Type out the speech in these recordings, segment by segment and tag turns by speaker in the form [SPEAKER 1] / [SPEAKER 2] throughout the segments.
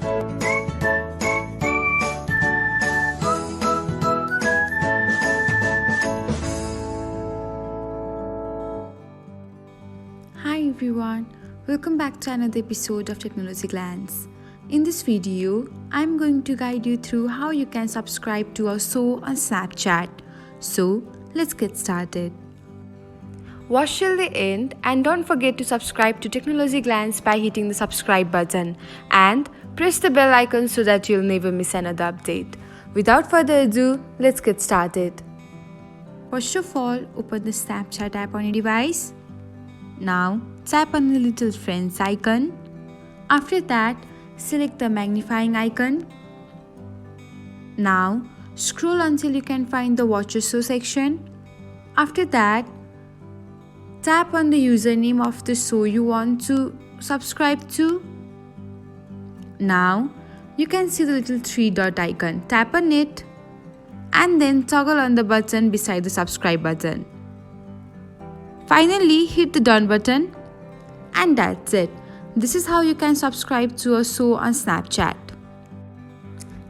[SPEAKER 1] Hi everyone, welcome back to another episode of Technologyglance. In this video, I'm going to guide you through how you can subscribe to our show on Snapchat. So, let's get started. Watch till the end and don't forget to subscribe to Technologyglance by hitting the subscribe button and press the bell icon so that you'll never miss another update. Without further ado, let's get started. First of all, open the Snapchat app on your device. Now, tap on the little friends icon. After that, select the magnifying icon. Now, scroll until you can find the Watch Your Show section. After that, tap on the username of the show you want to subscribe to. Now, you can see the little three-dot icon. Tap on it and then toggle on the button beside the subscribe button. Finally, hit the done button and that's it. This is how you can subscribe to a show on Snapchat.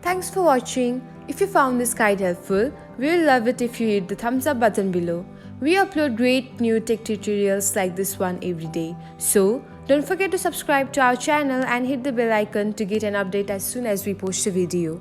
[SPEAKER 1] Thanks for watching. If you found this guide helpful, we will love it if you hit the thumbs up button below. We upload great new tech tutorials like this one every day. So, don't forget to subscribe to our channel and hit the bell icon to get an update as soon as we post a video.